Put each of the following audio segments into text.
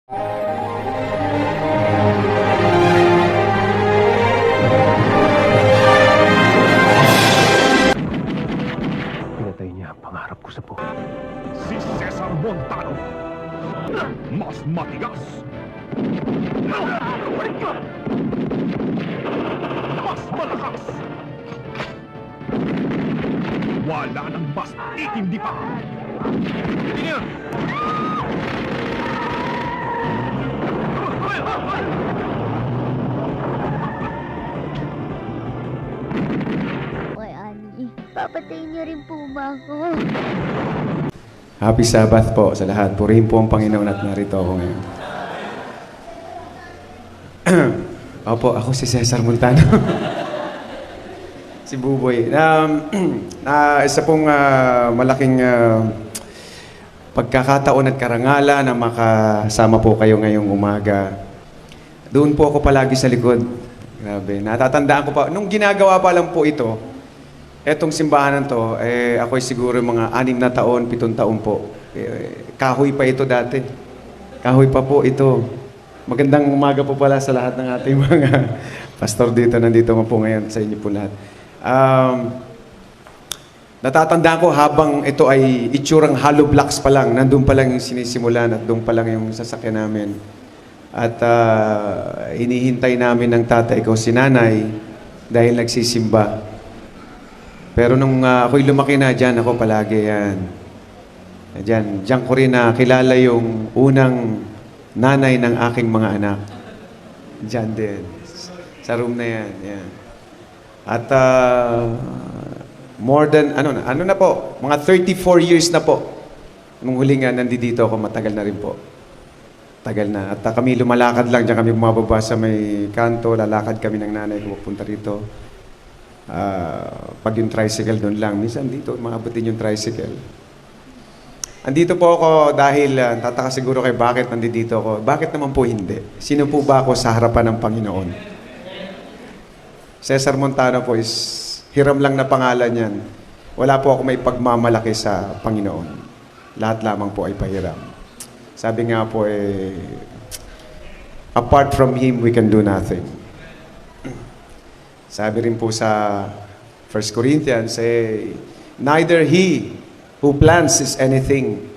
Pinatay niya ang pangarap ko sa buhay. Si Cesar Montano. Mas matigas. Mas malakas. Wala nang mas itindi pa. Tingnan! Kay Ani, papatayin niyo rin po ba ako? Happy Sabbath po sa lahat. Purihin po ang Panginoon at narito ako ngayon. Opo, ako si Cesar Montano. Si Buboy. Isa pong malaking pagkakataon at karangalan na makasama po kayo ngayong umaga. Doon po ako palagi sa likod. Grabe. Natatandaan ko pa. Nung ginagawa pa lang po ito, etong simbahan na to, ako'y siguro mga 6 na taon, 7 taon po. Kahoy pa ito dati. Kahoy pa po ito. Magandang umaga po pala sa lahat ng ating mga pastor dito. Nandito mo po ngayon sa inyo po lahat. Natatandaan ko habang ito ay itsurang hollow blocks pa lang, nandun pa lang yung sinisimulan at doon pa lang yung sasakyan namin. At hinihintay namin ng tatay ko, si nanay, dahil nagsisimba. Pero nung ako'y lumaki na, dyan ako palagi yan. Diyan ko rin nakilala yung unang nanay ng aking mga anak. Diyan din. Sa room na yan. Yan. At more than, ano na po, mga 34 years na po. Nung huling nandito ako, matagal na rin po. Tagal na. At kami lumalakad lang, diyan kami bumababa sa may kanto, lalakad kami ng nanay ko pupunta rito. Pag yung tricycle doon lang, minsan dito, maabutin yung tricycle. Andito po ako dahil, tataka siguro kayo bakit nandito ako. Bakit naman po hindi? Sino po ba ako sa harapan ng Panginoon? Cesar Montano po is hiram lang na pangalan yan. Wala po ako may pagmamalaki sa Panginoon. Lahat lamang po ay pahiram. Sabi nga po apart from Him, we can do nothing. Sabi rin po sa 1 Corinthians, neither he who plants is anything,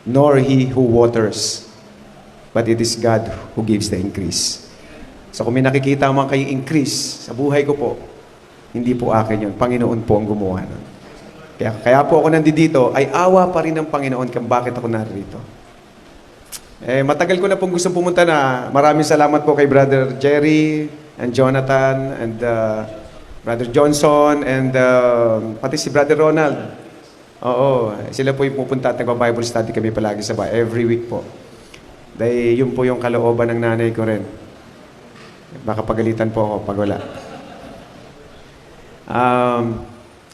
nor he who waters, but it is God who gives the increase. So kung may nakikita man kayong increase sa buhay ko po, hindi po akin yun. Panginoon po ang gumawa nun. Kaya po ako nandito, ay awa pa rin ng Panginoon kung bakit ako narito. Matagal ko na pong gustong pumunta na. Maraming salamat po kay Brother Jerry and Jonathan and Brother Johnson and pati si Brother Ronald. Oo, sila po yung pupunta at nagpa-Bible study kami palagi sa bahay. Every week po. Dahil yun po yung kalooban ng nanay ko rin. Baka pagalitan po ako pag wala.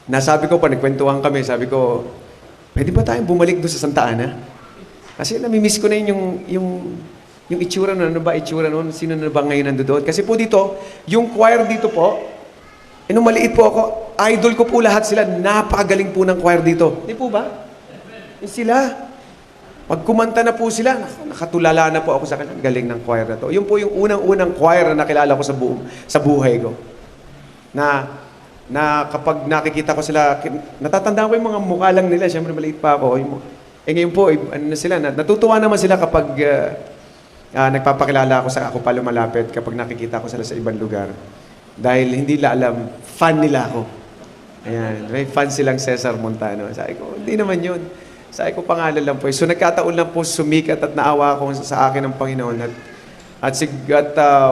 Nasabi ko pa, nagkwentuhan kami, sabi ko, pwede ba tayong bumalik doon sa Santa Ana? Kasi namimiss ko na yung itsura nun. Ano ba itsura nun? Sino na ba ngayon nandoon? Kasi po dito, yung choir dito po, nung maliit po ako, idol ko po lahat sila. Napakagaling po ng choir dito. Di po ba? Yung sila. Pag kumanta na po sila, nakatulala na po ako sa kanila. Galing ng choir na to. Yun po yung unang-unang choir na nakilala ko sa buhay ko. Na kapag nakikita ko sila, natatandaan ko yung mga mukha lang nila. Siyempre, maliit pa ako. Ngayon po, ano na sila, natutuwa naman sila kapag nagpapakilala ako sa ako pa lumalapit kapag nakikita ko sila sa ibang lugar. Dahil hindi nila alam, fan nila ako. Ayan, may fan silang Cesar Montano. Sabi ko, hindi naman yun. Sabi ko, pangalan lang po. So nagkataon lang po sumikat at naawa ako sa akin ng Panginoon. At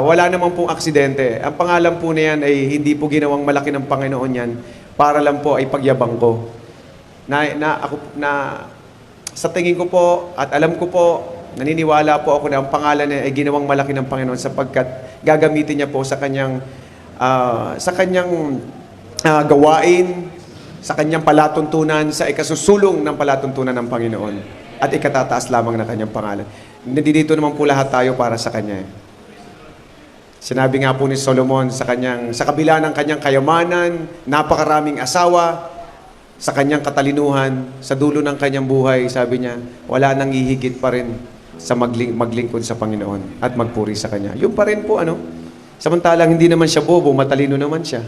wala naman pong aksidente. Ang pangalan po na yan ay hindi po ginawang malaki ng Panginoon yan para lang po ay pagyabang ko. Sa tingin ko po at alam ko po, naniniwala po ako na ang pangalan niya ay ginawang malaki ng Panginoon sapagkat gagamitin niya po sa kanyang gawain, sa kanyang palatuntunan, sa ikasusulong ng palatuntunan ng Panginoon at ikatataas lamang ng kanyang pangalan. Nandito naman po lahat tayo para sa kanya. Sinabi nga po ni Solomon sa kabila ng kanyang kayamanan, napakaraming asawa, sa kanyang katalinuhan, sa dulo ng kanyang buhay, sabi niya, wala nang hihigit pa rin sa maglingkod sa Panginoon at magpuri sa Kanya. Yun pa rin po, samantalang hindi naman siya bobo, matalino naman siya.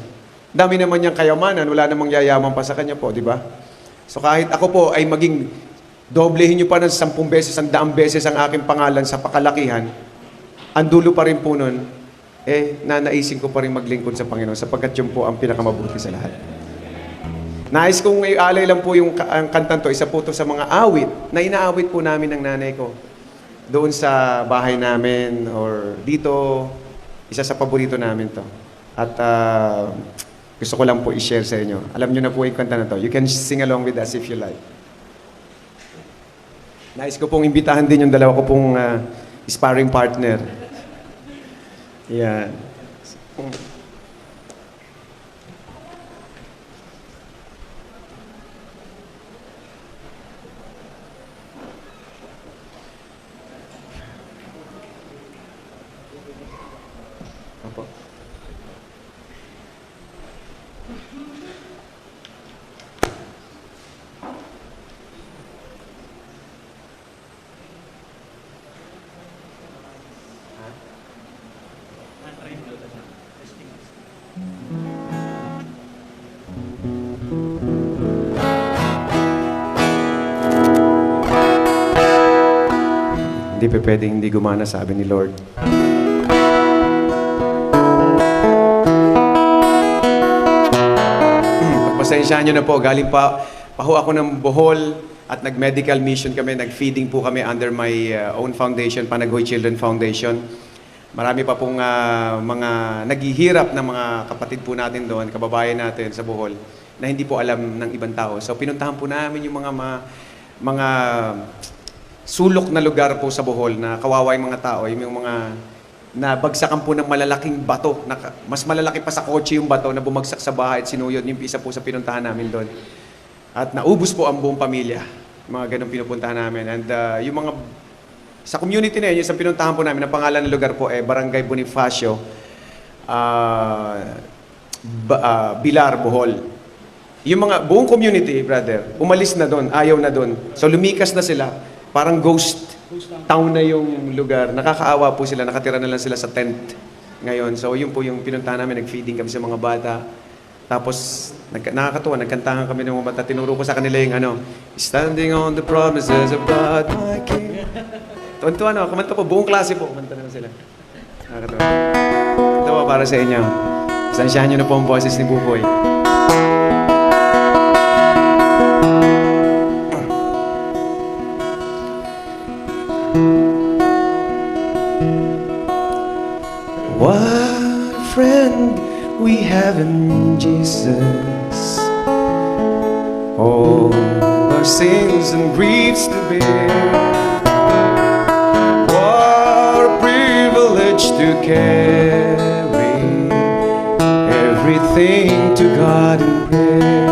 Dami naman niyang kayamanan, wala namang yayaman pa sa Kanya po, di ba? So kahit ako po ay maging doblehin niyo pa ng 10 beses, 100 beses ang aking pangalan sa pakalakihan, ang dulo pa rin po nun, nanaisin ko pa rin maglingkod sa Panginoon sapagkat yun po ang pinakamabuti sa lahat. Nais kong ialay lang po ang kantang to, isa po to sa mga awit na inaawit po namin ng nanay ko. Doon sa bahay namin or dito, isa sa paborito namin to. At gusto ko lang po i-share sa inyo. Alam niyo na po yung kanta na to. You can sing along with us if you like. Nais ko pong imbitahan din yung dalawa ko pong sparring partner. Yan. Opo. Hindi pa pwedeng hindi gumana, sabi ni Lord. Pagpasensyahan nyo na po, galing pa ho ako ng Bohol at nag-medical mission kami, nag-feeding po kami under my own foundation, Panaghoy Children Foundation. Marami pa pong mga naghihirap na mga kapatid po natin doon, kababayan natin sa Bohol, na hindi po alam ng ibang tao. So pinuntahan po namin yung mga sulok na lugar po sa Bohol na kawawa yung mga tao, yung mga nabagsakan po ng malalaking bato, mas malalaki pa sa kotse yung bato na bumagsak sa bahay at sinuyod, yung isa po sa pinuntahan namin doon. At naubos po ang buong pamilya, mga ganong pinupuntahan namin. And yung mga, sa community na yun, yung sa pinuntahan po namin, ang pangalan ng lugar po Barangay Bonifacio, Bilar, Bohol. Yung mga buong community, brother, umalis na doon, ayaw na doon. So lumikas na sila. Parang ghost town na yung lugar. Nakakaawa po sila, nakatira na lang sila sa tent ngayon. So yun po yung pinuntahan namin, nag-feeding kami sa mga bata. Tapos, nakakatuwa, nagkantahan kami ng mga bata. Tinuro ko sa kanila yung Standing on the promises of God, my King. Tuwan-tuwa kumanta po, buong klase po, kumanta naman sila. Nakakatuwa. Ito po para sa inyo. Sansyahan nyo na po ang boses ni Buboy. What a friend we have in Jesus. All our sins and griefs to bear. What a privilege to carry everything to God in prayer.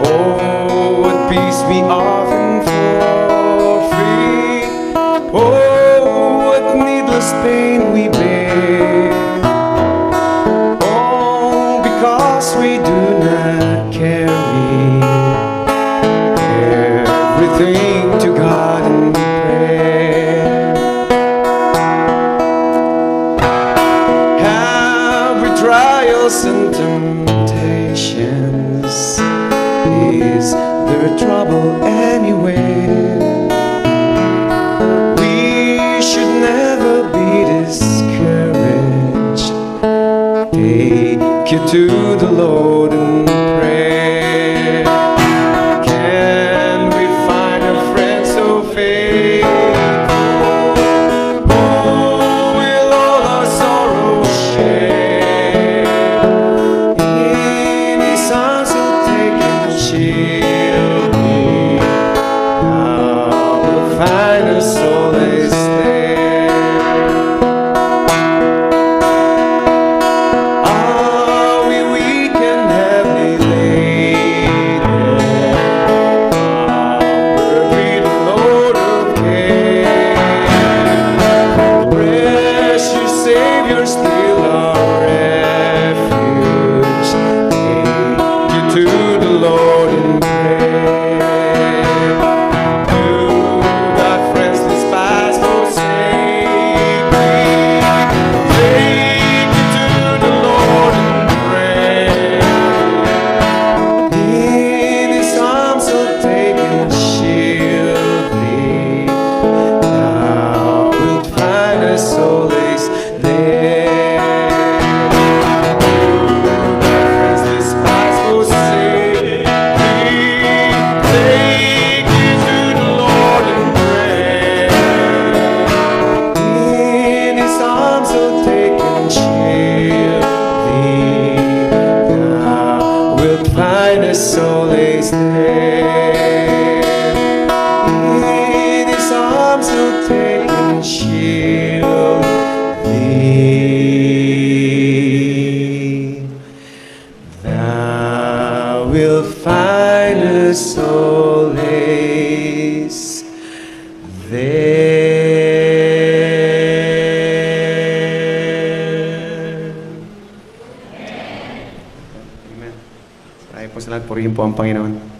Oh, what peace we often forfeit. Oh, what needless pain we bear. All because we do not carry everything to God in prayer. Every trials and temptations, is there trouble anywhere? We should never be discouraged. Take you to the Lord in prayer. Can we find a friend there. Amen. Maraming po salamat. Purihin po ang Panginoon.